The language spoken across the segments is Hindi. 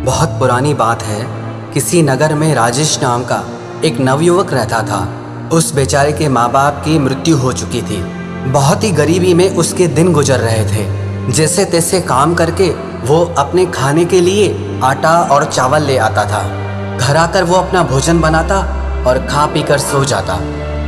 बहुत पुरानी बात है। किसी नगर में राजेश नाम का एक नवयुवक रहता था। उस बेचारे के माँ बाप की मृत्यु हो चुकी थी। बहुत ही गरीबी में उसके दिन गुजर रहे थे। जैसे तैसे काम करके वो अपने खाने के लिए आटा और चावल ले आता था। घर आकर वो अपना भोजन बनाता और खा पी कर सो जाता।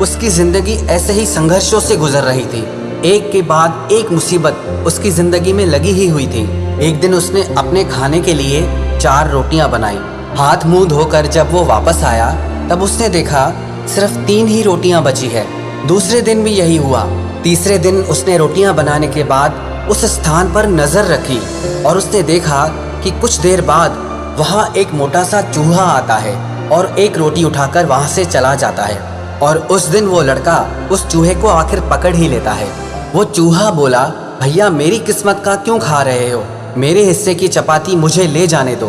उसकी जिंदगी ऐसे ही संघर्षों से गुजर रही थी। एक के बाद एक मुसीबत उसकी जिंदगी में लगी ही हुई थी। एक दिन उसने अपने खाने के लिए 4 रोटियां बनाई। हाथ मुंह धोकर जब वो वापस आया तब उसने देखा सिर्फ 3 ही रोटियां बची है। दूसरे दिन भी यही हुआ। तीसरे दिन उसने रोटियां बनाने के बाद उस स्थान पर नजर रखी और उसने देखा कि कुछ देर बाद वहां एक मोटा सा चूहा आता है और एक रोटी उठाकर वहां से चला जाता है। और उस दिन वो लड़का उस चूहे को आखिर पकड़ ही लेता है। वो चूहा बोला, भैया मेरी किस्मत का क्यों खा रहे हो? मेरे हिस्से की चपाती मुझे ले जाने दो।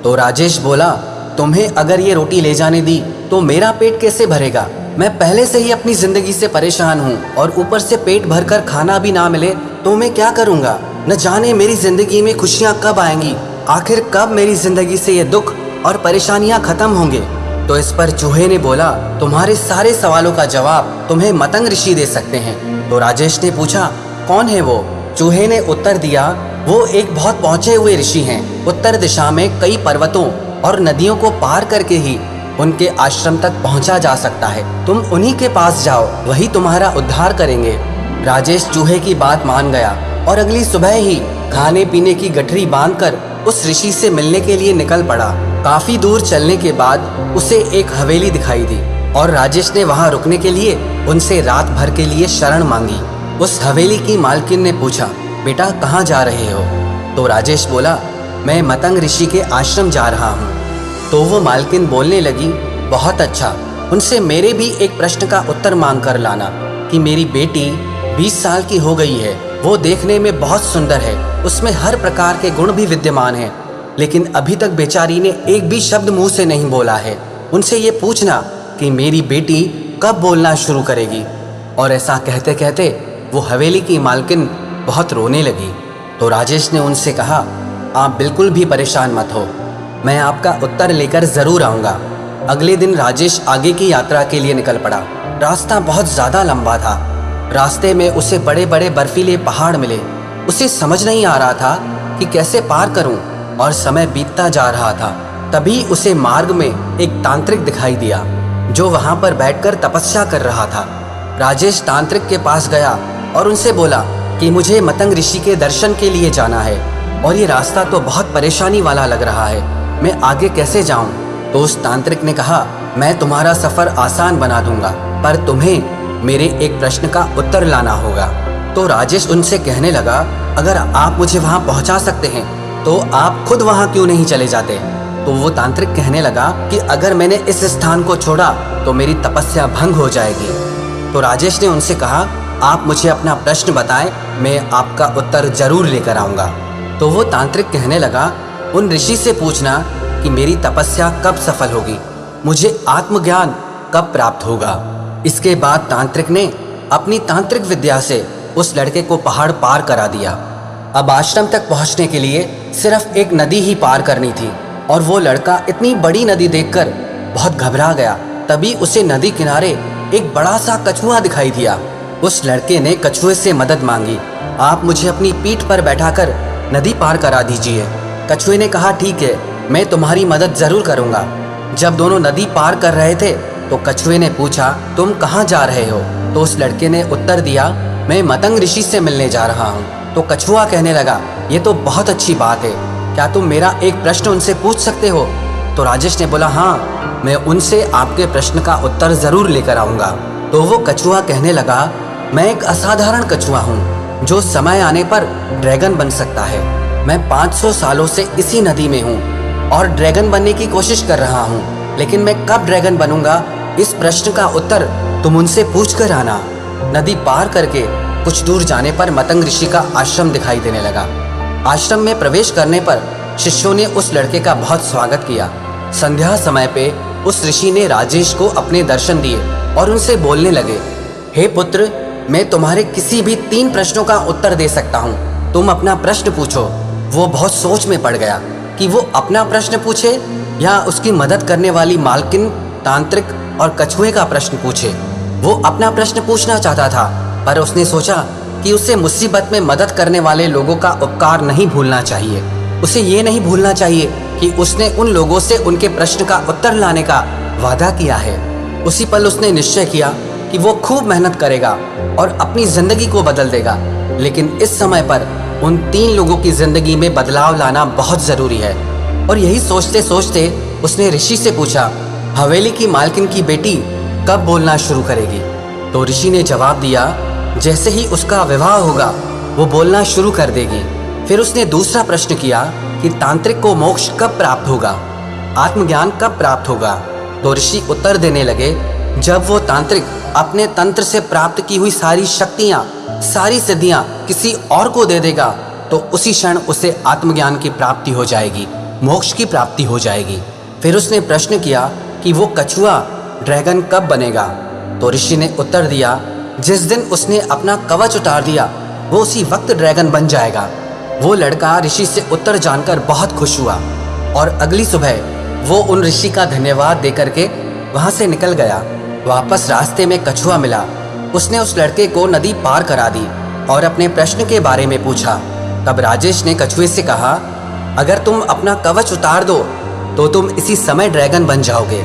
तो राजेश बोला, तुम्हें अगर ये रोटी ले जाने दी तो मेरा पेट कैसे भरेगा? मैं पहले से ही अपनी जिंदगी से परेशान हूँ और ऊपर से पेट भरकर खाना भी ना मिले तो मैं क्या करूँगा? न जाने मेरी जिंदगी में खुशियाँ कब आएंगी। आखिर कब मेरी जिंदगी से ये दुख और परेशानियाँ खत्म होंगे? तो इस पर चूहे ने बोला, तुम्हारे सारे सवालों का जवाब तुम्हें मतंग ऋषि दे सकते हैं। तो राजेश ने पूछा, कौन है वो? चूहे ने उत्तर दिया, वो एक बहुत पहुंचे हुए ऋषि हैं। उत्तर दिशा में कई पर्वतों और नदियों को पार करके ही उनके आश्रम तक पहुंचा जा सकता है। तुम उन्हीं के पास जाओ, वही तुम्हारा उद्धार करेंगे। राजेश चूहे की बात मान गया और अगली सुबह ही खाने पीने की गठरी बांधकर उस ऋषि से मिलने के लिए निकल पड़ा। काफी दूर चलने के बाद उसे एक हवेली दिखाई दी और राजेश ने वहां रुकने के लिए उनसे रात भर के लिए शरण मांगी। उस हवेली की मालकिन ने पूछा, बेटा कहाँ जा रहे हो? तो राजेश बोला, मैं मतंग ऋषि के आश्रम जा रहा हूँ। तो वो मालकिन बोलने लगी, बहुत अच्छा, उनसे मेरे भी एक प्रश्न का उत्तर मांग कर लाना कि मेरी बेटी 20 साल की हो गई है। वो देखने में बहुत सुंदर है, उसमें हर प्रकार के गुण भी विद्यमान हैं, लेकिन अभी तक बेचारी ने एक भी शब्द मुंह से नहीं बोला है। उनसे ये पूछना कि मेरी बेटी कब बोलना शुरू करेगी। और ऐसा कहते कहते वो हवेली की मालकिन बहुत रोने लगी। तो राजेश ने उनसे कहा, आप बिल्कुल भी परेशान मत हो, मैं आपका उत्तर लेकर ज़रूर आऊँगा। अगले दिन राजेश आगे की यात्रा के लिए निकल पड़ा। रास्ता बहुत ज़्यादा लंबा था। रास्ते में उसे बड़े बड़े बर्फीले पहाड़ मिले। उसे समझ नहीं आ रहा था कि कैसे पार करूं और समय बीतता जा रहा था। तभी उसे मार्ग में एक तांत्रिक दिखाई दिया जो वहां पर बैठकर तपस्या कर रहा था। राजेश तांत्रिक के पास गया और उनसे बोला कि मुझे मतंग ऋषि के दर्शन के लिए जाना है और ये रास्ता तो बहुत परेशानी वाला लग रहा है, मैं आगे कैसे जाऊं? तो उस तांत्रिक ने कहा, मैं तुम्हारा सफ़र आसान बना दूंगा, पर तुम्हें मेरे एक प्रश्न का उत्तर लाना होगा। तो राजेश उनसे कहने लगा, अगर आप मुझे वहां पहुंचा सकते हैं तो आप खुद वहां क्यों नहीं चले जाते? तो वो तांत्रिक कहने लगा कि अगर मैंने इस स्थान को छोड़ा तो मेरी तपस्या भंग हो जाएगी। तो राजेश ने उनसे कहा, आप मुझे अपना प्रश्न बताएं, मैं आपका उत्तर जरूर लेकर आऊँगा। तो वो तांत्रिक कहने लगा, उन ऋषि से पूछना कि मेरी तपस्या कब सफल होगी, मुझे आत्मज्ञान कब प्राप्त होगा। इसके बाद तांत्रिक ने अपनी तांत्रिक विद्या से उस लड़के को पहाड़ पार करा दिया। अब आश्रम तक पहुंचने के लिए सिर्फ एक नदी ही पार करनी थी और वो लड़का इतनी बड़ी नदी देखकर बहुत घबरा गया। तभी उसे नदी किनारे एक बड़ा सा कछुआ दिखाई दिया। उस लड़के ने कछुए से मदद मांगी, आप मुझे अपनी पीठ पर बैठाकर नदी पार करा दीजिए। कछुए ने कहा, ठीक है, मैं तुम्हारी मदद जरूर करूँगा। जब दोनों नदी पार कर रहे थे तो कछुए ने पूछा, तुम कहाँ जा रहे हो? तो उस लड़के ने उत्तर दिया, मैं मतंग ऋषि से मिलने जा रहा हूँ। तो कछुआ कहने लगा, ये तो बहुत अच्छी बात है, क्या तुम मेरा एक प्रश्न उनसे पूछ सकते हो? तो राजेश ने बोला, हाँ, मैं उनसे आपके प्रश्न का उत्तर ज़रूर लेकर आऊँगा। तो वो कछुआ कहने लगा, मैं एक असाधारण कछुआ हूँ जो समय आने पर ड्रैगन बन सकता है। मैं 500 सालों से इसी नदी में हूँ और ड्रैगन बनने की कोशिश कर रहा हूँ, लेकिन मैं कब ड्रैगन बनूंगा इस प्रश्न का उत्तर तुम उनसे पूछ कर आना। नदी पार करके कुछ दूर जाने पर मतंग ऋषि का आश्रम दिखाई देने लगा। आश्रम में प्रवेश करने पर शिष्यों ने उस लड़के का बहुत स्वागत किया। संध्या समय पे उस ऋषि ने राजेश को अपने दर्शन दिए और उनसे बोलने लगे, हे पुत्र, मैं तुम्हारे किसी भी 3 प्रश्नों का उत्तर दे सकता हूँ, तुम अपना प्रश्न पूछो। वो बहुत सोच में पड़ गया। कि वो अपना प्रश्न पूछे या उसकी मदद करने वाली मालकिन, तांत्रिक और कछुए का प्रश्न पूछे। वो अपना प्रश्न पूछना चाहता था, पर उसने सोचा कि उसे मुसीबत में मदद करने वाले लोगों का उपकार नहीं भूलना चाहिए। उसे ये नहीं भूलना चाहिए कि उसने उन लोगों से उनके प्रश्न का उत्तर लाने का वादा किया है। उसी पल उसने निश्चय किया कि वो खूब मेहनत करेगा और अपनी जिंदगी को बदल देगा। लेकिन इस समय पर उन 3 लोगों की जिंदगी में बदलाव लाना बहुत जरूरी है। और यही सोचते सोचते उसने ऋषि से पूछा, हवेली की मालकिन की बेटी कब बोलना शुरू करेगी? तो ऋषि ने जवाब दिया, जैसे ही उसका विवाह होगा वो बोलना शुरू कर देगी। फिर उसने दूसरा प्रश्न किया कि तांत्रिक को मोक्ष कब प्राप्त होगा, आत्मज्ञान कब प्राप्त होगा? तो ऋषि उत्तर देने लगे, जब वो तांत्रिक अपने तंत्र से प्राप्त की हुई सारी शक्तियां, सारी सिद्धियां किसी और को दे देगा तो उसी क्षण उसे आत्मज्ञान की प्राप्ति हो जाएगी, मोक्ष की प्राप्ति हो जाएगी। फिर उसने प्रश्न किया कि वो कछुआ ड्रैगन कब बनेगा? तो ऋषि ने उत्तर दिया, जिस दिन उसने अपना कवच उतार दिया वो उसी वक्त ड्रैगन बन जाएगा। वो लड़का ऋषि से उत्तर जानकर बहुत खुश हुआ और अगली सुबह वो उन ऋषि का धन्यवाद देकर के वहां से निकल गया। वापस रास्ते में कछुआ मिला। उसने उस लड़के को नदी पार करा दी और अपने प्रश्न के बारे में पूछा। तब राजेश ने कछुए से कहा, अगर तुम अपना कवच उतार दो तो तुम इसी समय ड्रैगन बन जाओगे।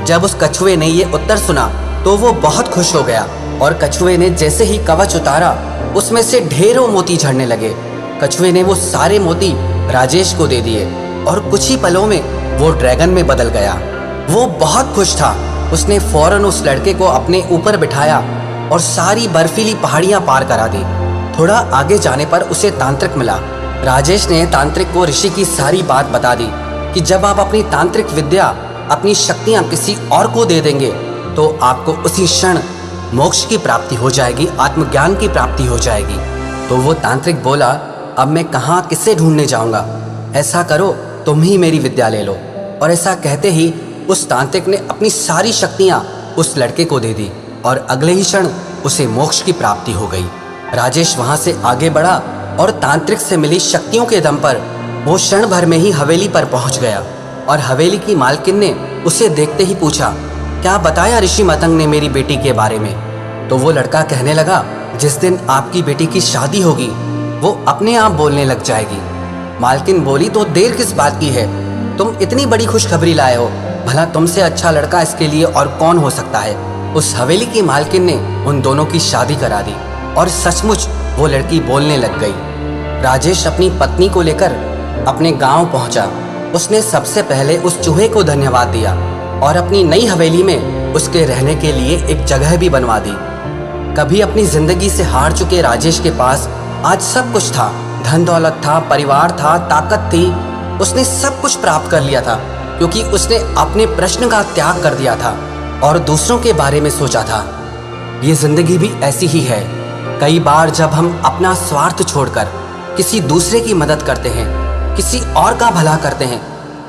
जब उस कछुए ने ये उत्तर सुना तो वो बहुत खुश हो गया और कछुए ने जैसे ही कवच उतारा उसमें से ढेरों मोती झड़ने लगे। कछुए ने वो सारे मोती राजेश को दे दिए और कुछ ही पलों में वो ड्रैगन में बदल गया। वो बहुत खुश था। उसने फौरन उस लड़के को अपने ऊपर बिठाया और सारी बर्फीली पहाड़ियां पार करा दी। थोड़ा आगे जाने पर उसे तांत्रिक मिला। राजेश ने तांत्रिक को ऋषि की सारी बात बता दी कि जब आप अपनी तांत्रिक विद्या, अपनी शक्तियां किसी और को दे देंगे तो आपको उसी क्षण मोक्ष की प्राप्ति हो जाएगी, आत्मज्ञान की प्राप्ति हो जाएगी। तो वो तांत्रिक बोला, अब मैं कहाँ किसे ढूंढने जाऊंगा? ऐसा करो, तुम ही मेरी विद्या ले लो। और ऐसा कहते ही उस तांत्रिक ने अपनी सारी शक्तियां उस लड़के को दे दी और अगले ही क्षण उसे मोक्ष की प्राप्ति हो गई। राजेश वहां से आगे बढ़ा और तांत्रिक से मिली शक्तियों के दम पर वो क्षण भर में ही हवेली पर पहुंच गया। और हवेली की मालकिन ने उसे देखते ही पूछा, क्या बताया ऋषि मतंग ने मेरी बेटी के बारे में? तो वो लड़का कहने लगा, जिस दिन आपकी बेटी की शादी होगी वो अपने आप बोलने लग जाएगी। मालकिन बोली, तो देर किस बात की है? तुम इतनी बड़ी खुशखबरी लाए हो, भला तुमसे अच्छा लड़का इसके लिए और कौन हो सकता है? उस हवेली की मालकिन ने उन दोनों की शादी करा दी और सचमुच वो लड़की बोलने लग गई। राजेश अपनी पत्नी को लेकर अपने गांव पहुंचा। उसने सबसे पहले उस चूहे को धन्यवाद दिया और अपनी नई हवेली में उसके रहने के लिए एक जगह भी बनवा दी। कभी अपनी जिंदगी से हार चुके राजेश के पास आज सब कुछ था। धन दौलत था, परिवार था, ताकत थी। उसने सब कुछ प्राप्त कर लिया था क्योंकि उसने अपने प्रश्न का त्याग कर दिया था और दूसरों के बारे में सोचा था। ये जिंदगी भी ऐसी ही है। कई बार जब हम अपना स्वार्थ छोड़कर किसी दूसरे की मदद करते हैं, किसी और का भला करते हैं,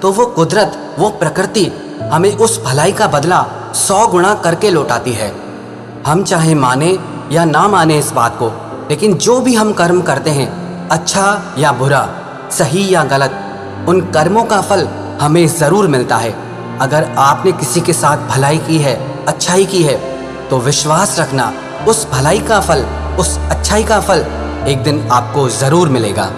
तो वो कुदरत, वो प्रकृति हमें उस भलाई का बदला 100 गुना करके लौटाती है। हम चाहे माने या ना माने इस बात को, लेकिन जो भी हम कर्म करते हैं, अच्छा या बुरा, सही या गलत, उन कर्मों का फल हमें ज़रूर मिलता है। अगर आपने किसी के साथ भलाई की है, अच्छाई की है, तो विश्वास रखना उस भलाई का फल, उस अच्छाई का फल एक दिन आपको ज़रूर मिलेगा।